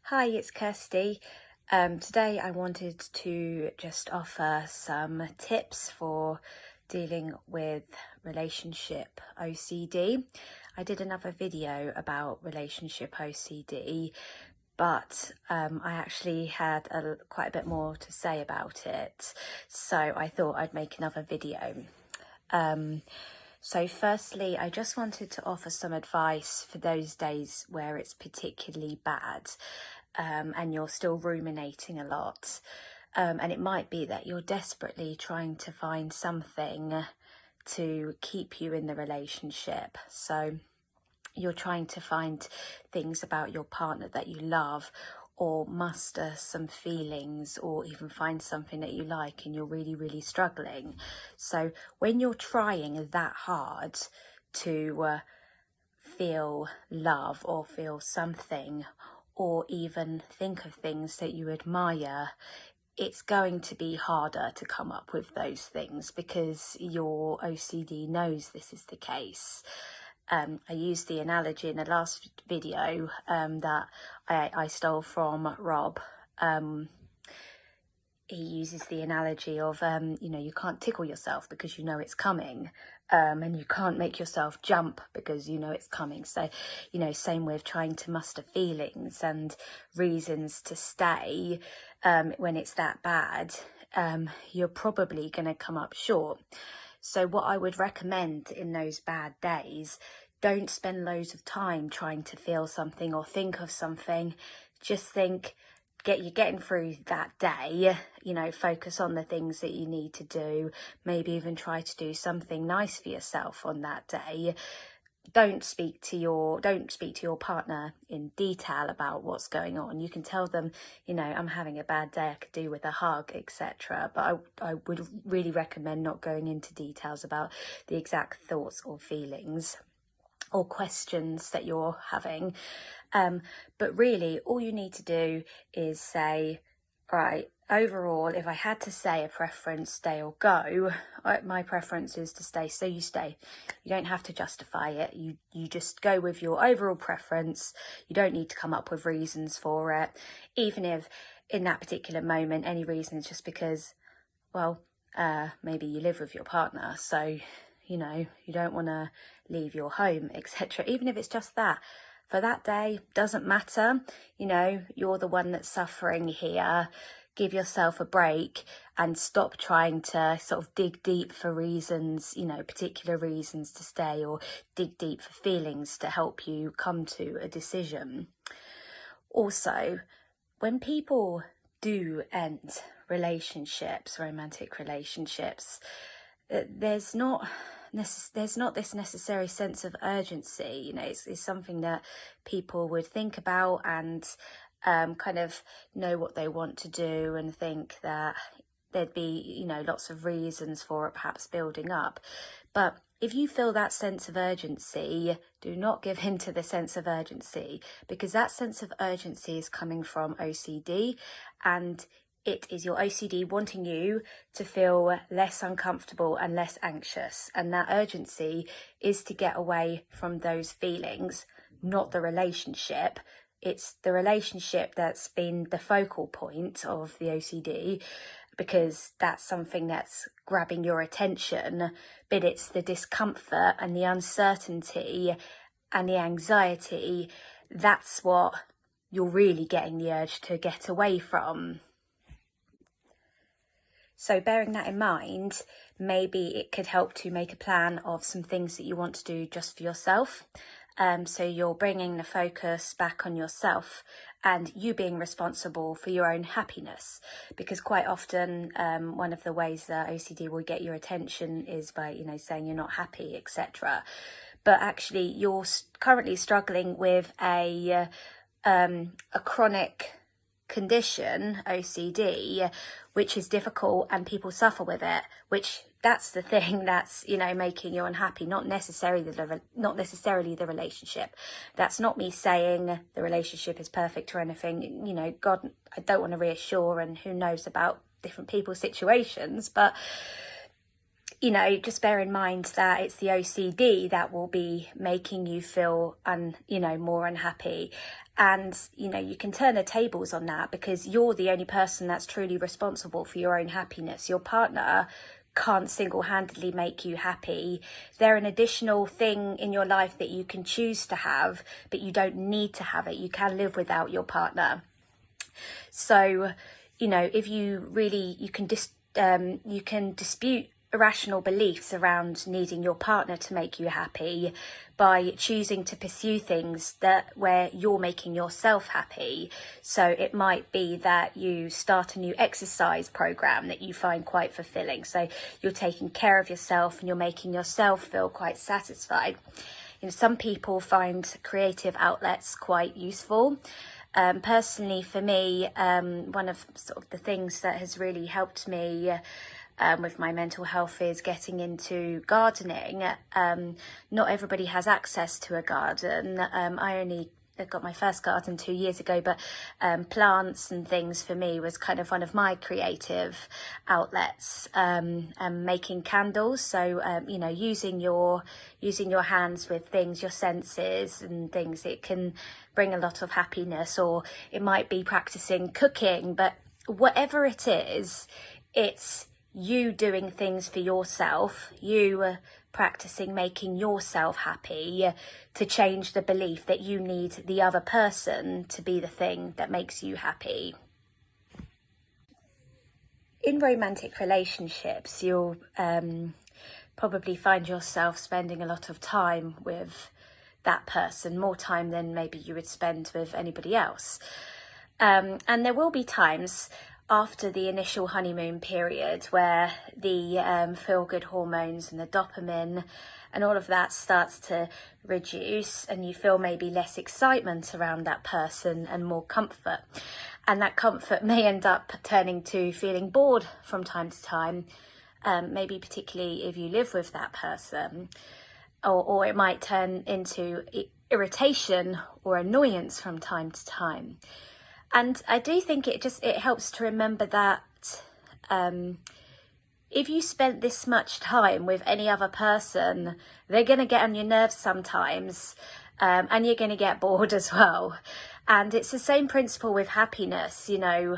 Hi, it's Kirsty. Today I wanted to just offer some tips for dealing with relationship OCD. I did another video about relationship OCD, but I actually had quite a bit more to say about it, so I thought I'd make another video. So firstly, I just wanted to offer some advice for those days where it's particularly bad and you're still ruminating a lot. And it might be that you're desperately trying to find something to keep you in the relationship. So you're trying to find things about your partner that you love, or muster some feelings, or even find something that you like, and you're really struggling. So when you're trying that hard to feel love or feel something, or even think of things that you admire, it's going to be harder to come up with those things because your OCD knows this is the case. I used the analogy in the last video that I stole from Rob. He uses the analogy of, you can't tickle yourself because you know it's coming, and you can't make yourself jump because you know it's coming. So, same with trying to muster feelings and reasons to stay when it's that bad. You're probably going to come up short. So what I would recommend in those bad days, don't spend loads of time trying to feel something or think of something. Just think, you're getting through that day, focus on the things that you need to do. Maybe even try to do something nice for yourself on that day. Don't speak to your partner in detail about what's going on. You can tell them, I'm having a bad day, I could do with a hug, etc. But I would really recommend not going into details about the exact thoughts or feelings or questions that you're having. But really, all you need to do is say, right, overall, if I had to say a preference, stay or go, my preference is to stay, so you stay. You don't have to justify it. You just go with your overall preference. You don't need to come up with reasons for it, even if in that particular moment any reason is just because, well, maybe you live with your partner, so you don't want to leave your home, etc. Even if it's just that, for that day, doesn't matter. You're the one that's suffering here. Give yourself a break and stop trying to sort of dig deep for reasons, particular reasons to stay, or dig deep for feelings to help you come to a decision. Also, when people do end relationships, romantic relationships, there's not this necessary sense of urgency. It's something that people would think about and kind of know what they want to do, and think that there'd be lots of reasons for it perhaps building up. But if you feel that sense of urgency, do not give in to the sense of urgency, because that sense of urgency is coming from OCD, and it is your OCD wanting you to feel less uncomfortable and less anxious. And that urgency is to get away from those feelings, not the relationship. It's the relationship that's been the focal point of the OCD, because that's something that's grabbing your attention. But it's the discomfort and the uncertainty and the anxiety, that's what you're really getting the urge to get away from. So bearing that in mind, maybe it could help to make a plan of some things that you want to do just for yourself. So you're bringing the focus back on yourself and you being responsible for your own happiness, because quite often one of the ways that OCD will get your attention is by, saying you're not happy, etc. But actually you're currently struggling with a chronic condition, OCD, which is difficult, and people suffer with it, which that's the thing that's making you unhappy, not necessarily the relationship. That's not me saying the relationship is perfect or anything. God, I don't want to reassure, and who knows about different people's situations, but you know, just bear in mind that it's the OCD that will be making you feel more unhappy. And, you know, you can turn the tables on that, because you're the only person that's truly responsible for your own happiness. Your partner can't single-handedly make you happy. They're an additional thing in your life that you can choose to have, but you don't need to have it. You can live without your partner. So, you know, if you really, you can dispute irrational beliefs around needing your partner to make you happy by choosing to pursue things where you're making yourself happy. So it might be that you start a new exercise program that you find quite fulfilling. So you're taking care of yourself and you're making yourself feel quite satisfied. You know, some people find creative outlets quite useful. Personally, for me, one of sort of the things that has really helped me with my mental health is getting into gardening. Not everybody has access to a garden. I got my first garden 2 years ago, but plants and things for me was kind of one of my creative outlets. Making candles, so you know, using your hands with things, your senses and things, it can bring a lot of happiness. Or it might be practicing cooking, but whatever it is, it's you doing things for yourself, you practicing making yourself happy to change the belief that you need the other person to be the thing that makes you happy. In romantic relationships, you'll probably find yourself spending a lot of time with that person, more time than maybe you would spend with anybody else. And there will be times after the initial honeymoon period where the feel-good hormones and the dopamine and all of that starts to reduce, and you feel maybe less excitement around that person and more comfort. And that comfort may end up turning to feeling bored from time to time, maybe particularly if you live with that person. Or it might turn into irritation or annoyance from time to time. And I do think it helps to remember that if you spent this much time with any other person, they're going to get on your nerves sometimes, and you're going to get bored as well. And it's the same principle with happiness, you know.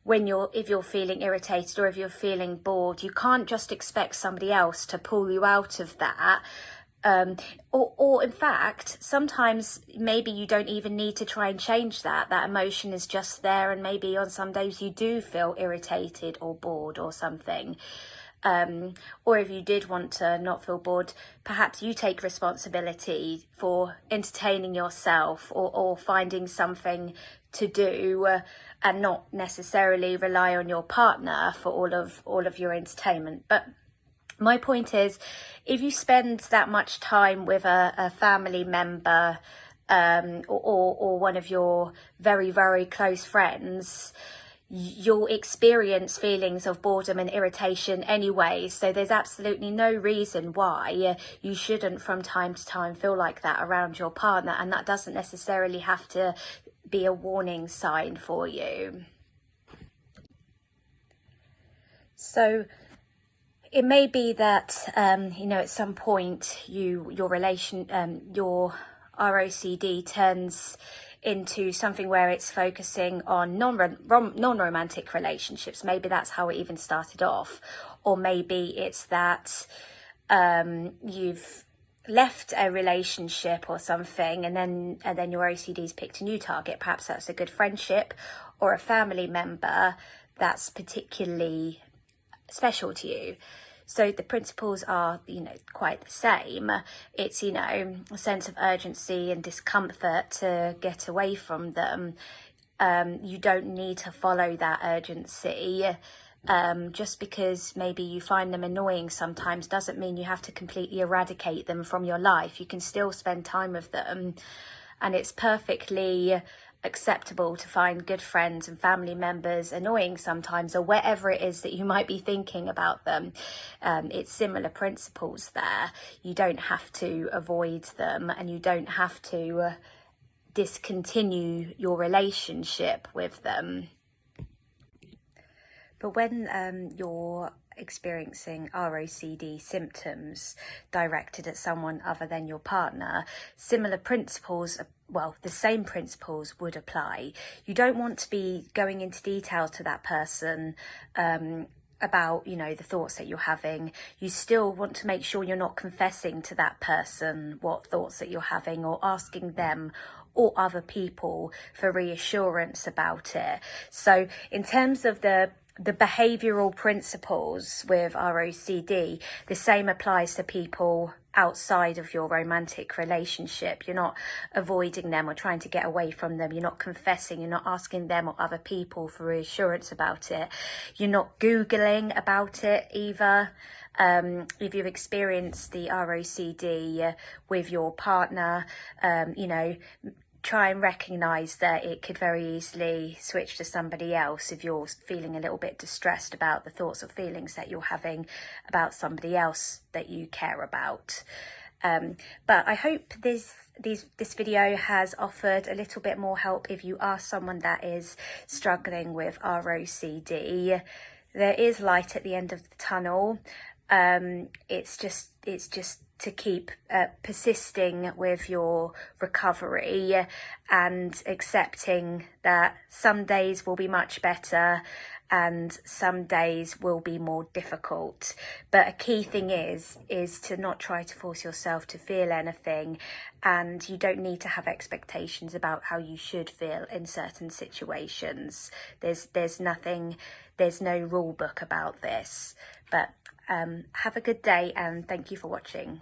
If you're feeling irritated or if you're feeling bored, you can't just expect somebody else to pull you out of that. Or in fact, sometimes maybe you don't even need to try and change that emotion is just there, and maybe on some days you do feel irritated or bored or something. Or if you did want to not feel bored, perhaps you take responsibility for entertaining yourself or finding something to do, and not necessarily rely on your partner for all of your entertainment. But my point is, if you spend that much time with a family member or one of your very, very close friends, you'll experience feelings of boredom and irritation anyway. So there's absolutely no reason why you shouldn't from time to time feel like that around your partner. And that doesn't necessarily have to be a warning sign for you. So it may be that, at some point your ROCD turns into something where it's focusing on non-romantic relationships. Maybe that's how it even started off. Or maybe it's that you've left a relationship or something, and then your OCD's picked a new target. Perhaps that's a good friendship or a family member that's particularly special to you. So the principles are, quite the same. It's, a sense of urgency and discomfort to get away from them. You don't need to follow that urgency. Just because maybe you find them annoying sometimes doesn't mean you have to completely eradicate them from your life. You can still spend time with them, and it's perfectly acceptable to find good friends and family members annoying sometimes, or wherever it is that you might be thinking about them. It's similar principles there. You don't have to avoid them, and you don't have to discontinue your relationship with them. But when you're experiencing ROCD symptoms directed at someone other than your partner, similar principles, well, the same principles would apply. You don't want to be going into detail to that person about, you know, the thoughts that you're having. You still want to make sure you're not confessing to that person what thoughts that you're having, or asking them or other people for reassurance about it. So in terms of the behavioural principles with ROCD, the same applies to people outside of your romantic relationship. You're not avoiding them or trying to get away from them. You're not confessing. You're not asking them or other people for reassurance about it. You're not Googling about it either. If you've experienced the ROCD with your partner, you know, try and recognise that it could very easily switch to somebody else if you're feeling a little bit distressed about the thoughts or feelings that you're having about somebody else that you care about. But I hope this video has offered a little bit more help if you are someone that is struggling with ROCD. There is light at the end of the tunnel. It's just to keep persisting with your recovery and accepting that some days will be much better and some days will be more difficult. But a key thing is to not try to force yourself to feel anything, and you don't need to have expectations about how you should feel in certain situations. There's no rule book about this. But have a good day, and thank you for watching.